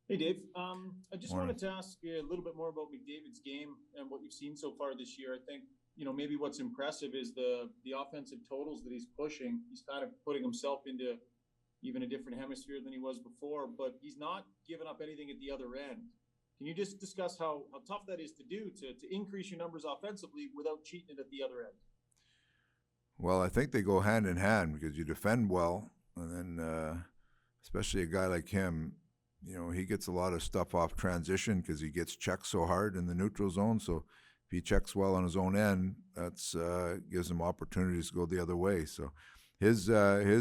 Hey, Dave. I just Morning. wanted to ask you a little bit more about McDavid's game and what you've seen so far this year. I think, maybe what's impressive is the offensive totals that he's pushing. He's kind of putting himself into even a different hemisphere than he was before, but he's not giving up anything at the other end. Can you just discuss how tough that is to do to increase your numbers offensively without cheating it at the other end? Well, I think they go hand in hand because you defend well, and then especially a guy like him, he gets a lot of stuff off transition because he gets checked so hard in the neutral zone. So if he checks well on his own end, that's gives him opportunities to go the other way. So his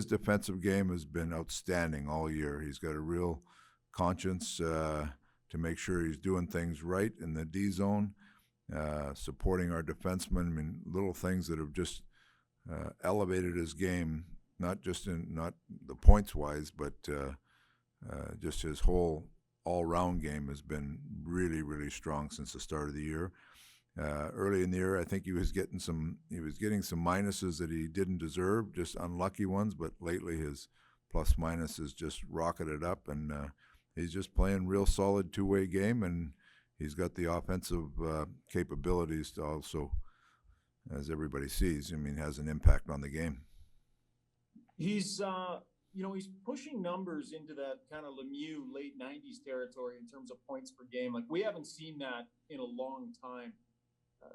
defensive game has been outstanding all year. He's got a real conscience to make sure he's doing things right in the D zone, supporting our defensemen. I mean, little things that have just elevated his game, not the points wise, but just his whole all round game has been really really strong since the start of the year. Early in the year, I think he was getting some minuses that he didn't deserve, just unlucky ones. But lately, his plus minus has just rocketed up, and he's just playing real solid two-way game, and he's got the offensive capabilities to also, as everybody sees, I mean, has an impact on the game. He's pushing numbers into that kind of Lemieux late '90s territory in terms of points per game. Like we haven't seen that in a long time. Uh,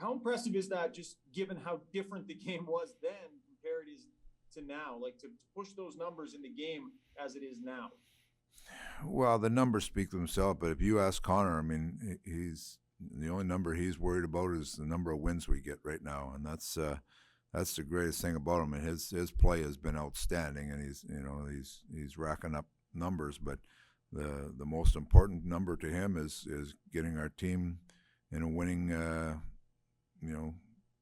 how impressive is that? Just given how different the game was then compared is to now, like to push those numbers in the game as it is now. Well, the numbers speak for themselves, but if you ask Connor, I mean, he's the only number he's worried about is the number of wins we get right now, and that's the greatest thing about him. And his play has been outstanding, and he's racking up numbers. But the most important number to him is getting our team in a winning, to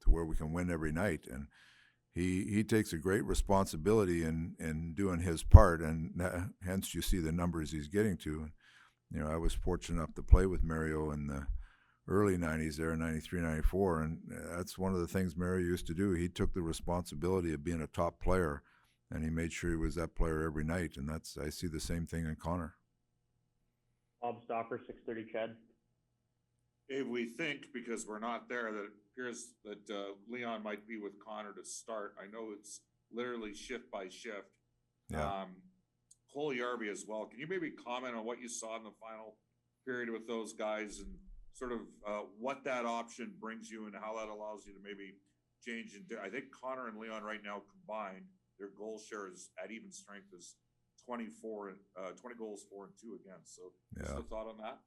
where we can win every night. And he takes a great responsibility in doing his part, and hence you see the numbers he's getting to. I was fortunate enough to play with Mario in the early '90s there, '93, '94, and that's one of the things Mario used to do. He took the responsibility of being a top player, and he made sure he was that player every night. And I see the same thing in Connor. Bob Stalker, 630 Chad. Dave, we think because we're not there that it appears that Leon might be with Connor to start. I know it's literally shift by shift. Yeah. Cole Yarby as well. Can you maybe comment on what you saw in the final period with those guys and sort of what that option brings you and how that allows you to maybe change? I think Connor and Leon right now combined, their goal share is at even strength is 20 goals, 4-2 against. So just a thought on that?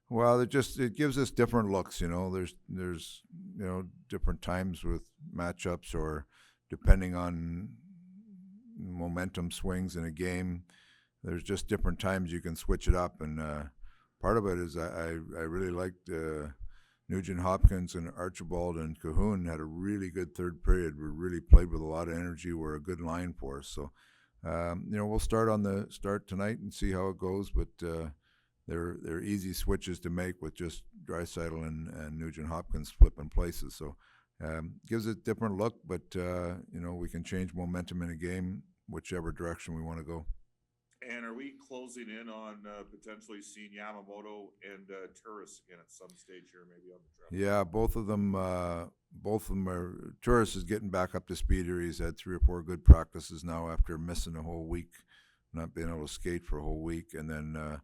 Well, it gives us different looks. There's different times with matchups, or depending on momentum swings in a game. There's just different times you can switch it up, and part of it is I really liked Nugent Hopkins and Archibald and Cahoon had a really good third period. We really played with a lot of energy. We're a good line for us. So we'll start tonight and see how it goes, but. They're easy switches to make with just Draisaitl and Nugent Hopkins flipping places. So gives it a different look, but we can change momentum in a game whichever direction we want to go. And are we closing in on potentially seeing Yamamoto and Turris again at some stage here, maybe on the trip? Yeah, both of them. Both of them are. Turris is getting back up to speed here. He's had 3 or 4 good practices now after missing a whole week, not being able to skate for a whole week, and then.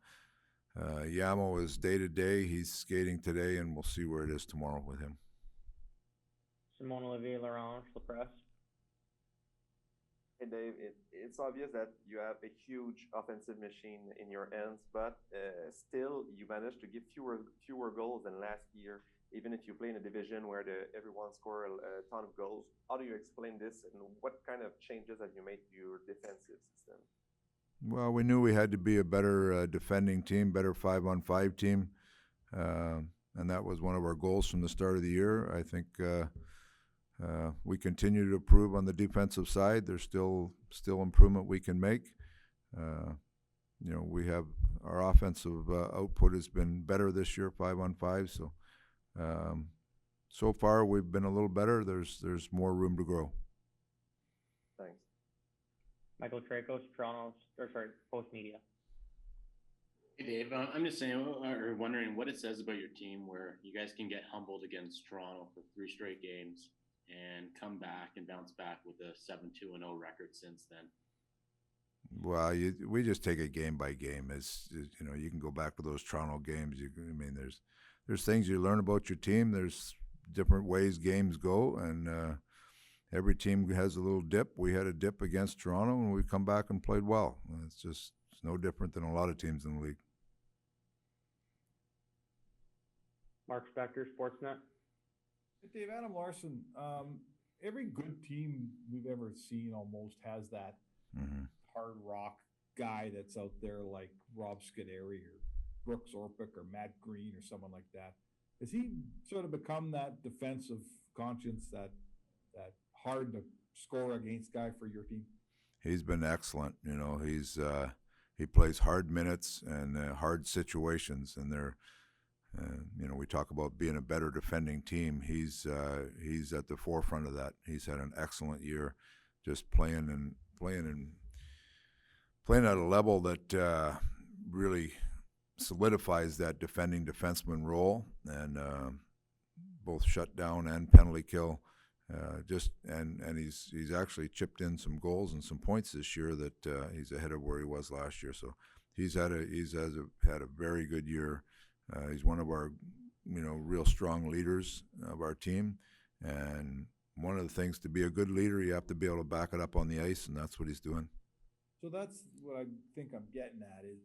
Yamo is day to day. He's skating today, and we'll see where it is tomorrow with him. Simone Olivier Laurent, La Presse. Hey Dave, it's obvious that you have a huge offensive machine in your hands, but still you managed to give fewer goals than last year, even if you play in a division where everyone score a ton of goals. How do you explain this, and what kind of changes have you made to your defensive system? Well, we knew we had to be a better defending team, better 5-on-5 team, and that was one of our goals from the start of the year. I think we continue to improve on the defensive side. There's still improvement we can make. We have our offensive output has been better this year, 5-on-5. So far we've been a little better. There's more room to grow. Thanks. Michael Tracos, Post Media. Hey Dave. I'm just saying, or wondering what it says about your team where you guys can get humbled against Toronto for 3 straight games and come back and bounce back with a 7-2-0 record since then. Well, we just take it game by game. You know, you can go back to those Toronto games. There's things you learn about your team. There's different ways games go, and every team has a little dip. We had a dip against Toronto, and we come back and played well. It's no different than a lot of teams in the league. Mark Spector, Sportsnet. Hey, Dave, Adam Larson. Every good team we've ever seen almost has that hard rock guy that's out there like Rob Scuderi or Brooks Orpik or Matt Green or someone like that. Has he sort of become that defensive conscience, that hard to score against guy for your team? He's been excellent. You know, he plays hard minutes and hard situations, and they're you know, we talk about being a better defending team. He's at the forefront of that. He's had an excellent year, just playing at a level that really solidifies that defending defenseman role, and both shutdown and penalty kill. And he's actually chipped in some goals and some points this year that he's ahead of where he was last year. So he's had a very good year. He's one of our, you know, real strong leaders of our team, and one of the things to be a good leader, you have to be able to back it up on the ice, and that's what he's doing. So that's what I think I'm getting at is,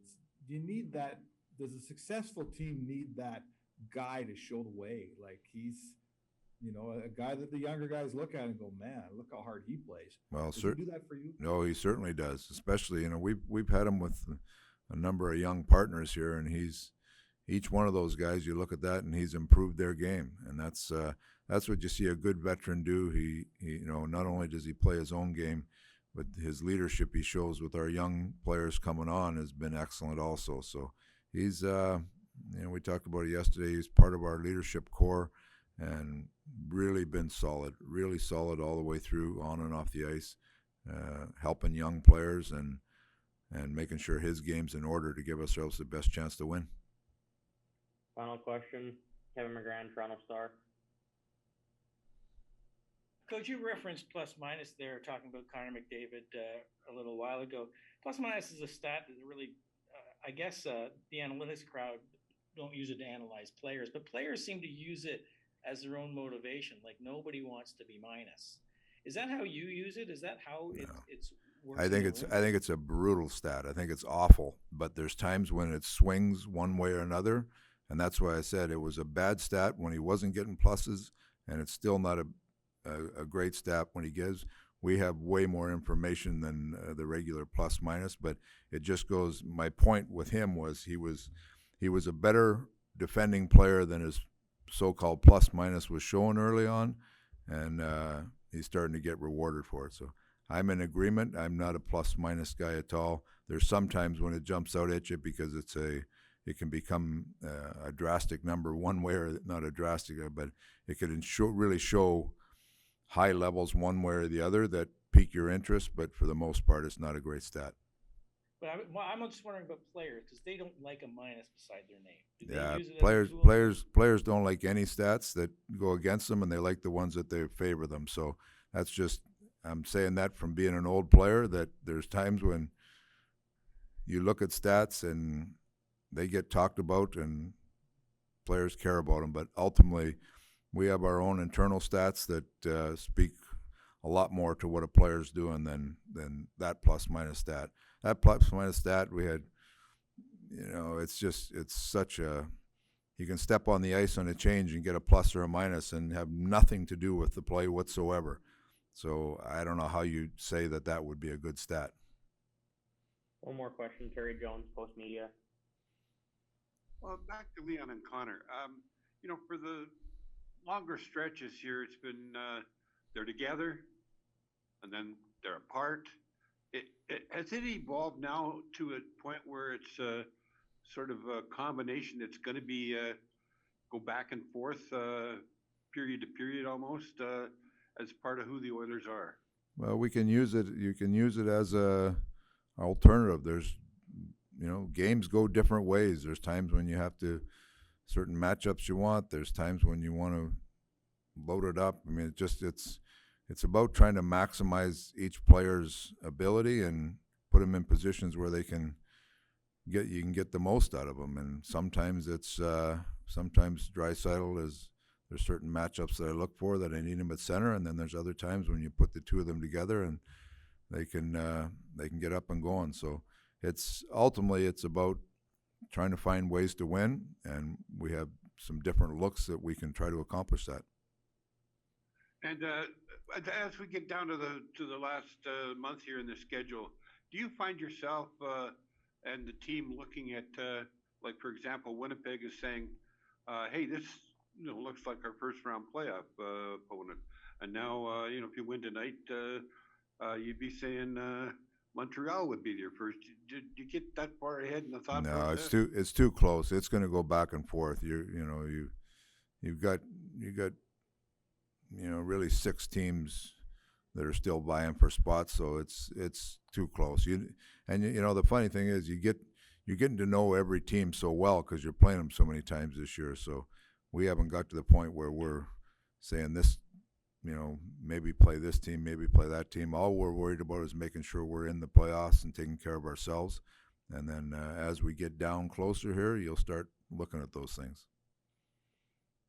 do you need that? Does a successful team need that guy to show the way? Like he's, you know, a guy that the younger guys look at and go, man, look how hard he plays. Well, does he do that for you? No, he certainly does. Especially, you know, we've had him with a number of young partners here, and he's each one of those guys. You look at that, and he's improved their game, and that's what you see a good veteran do. He you know, not only does he play his own game, but his leadership he shows with our young players coming on has been excellent also. So he's you know, we talked about it yesterday. He's part of our leadership core, and really been really solid all the way through, on and off the ice, helping young players and making sure his game's in order to give ourselves the best chance to win. Final question, Kevin McGran, Toronto Star. Coach, you referenced plus minus there, talking about Connor McDavid a little while ago. Plus minus is a stat that really, I guess, the analytics crowd don't use it to analyze players, but players seem to use it as their own motivation. Like nobody wants to be minus. Is that how you use it? Is that how it's works? I think it's a brutal stat. I think it's awful, but there's times when it swings one way or another, and that's why I said it was a bad stat when he wasn't getting pluses, and it's still not a great stat when he gives. We have way more information than the regular plus minus, but it just goes. My point with him was he was a better defending player than his so-called plus minus was showing early on, and he's starting to get rewarded for it. So I'm in agreement. I'm not a plus minus guy at all. There's sometimes when it jumps out at you because it can become a drastic number one way, or not a drastic, but it could really show high levels one way or the other that pique your interest, but for the most part, it's not a great stat. But I'm just wondering about players, because they don't like a minus beside their name. Do they Yeah, use it as a tool? players don't like any stats that go against them, and they like the ones that they favor them. So that's just, I'm saying that from being an old player, that there's times when you look at stats and they get talked about and players care about them, but ultimately we have our own internal stats that speak a lot more to what a player's doing than that plus minus stat. That plus minus stat we had, you know, it's such a, you can step on the ice on a change and get a plus or a minus and have nothing to do with the play whatsoever. So I don't know how you say that would be a good stat. One more question, Terry Jones, Post Media. Well, back to Leon and Connor. You know, for the longer stretches here, it's been they're together and then they're apart. Has it evolved now to a point where it's sort of a combination that's going to be go back and forth, period to period almost, as part of who the Oilers are? Well, we can use it. You can use it as a alternative. There's, games go different ways. There's times when you have to, certain matchups you want. There's times when you want to load it up. I mean, it's about trying to maximize each player's ability and put them in positions where you can get the most out of them. And sometimes sometimes Draisaitl there's certain matchups that I look for that I need him at center, and then there's other times when you put the two of them together and they can get up and going. So ultimately it's about trying to find ways to win, and we have some different looks that we can try to accomplish that. And as we get down to the last month here in the schedule, do you find yourself and the team looking at, like, for example, Winnipeg is saying, hey, this looks like our first round playoff opponent, and now if you win tonight, you'd be saying Montreal would be your first. Did you get that far ahead in the thought process? No, it's too close. It's going to go back and forth. You've got really 6 teams that are still vying for spots, so it's too close. The funny thing is you're getting to know every team so well because you're playing them so many times this year. So we haven't got to the point where we're saying this, maybe play this team, maybe play that team. All we're worried about is making sure we're in the playoffs and taking care of ourselves. And then as we get down closer here, you'll start looking at those things.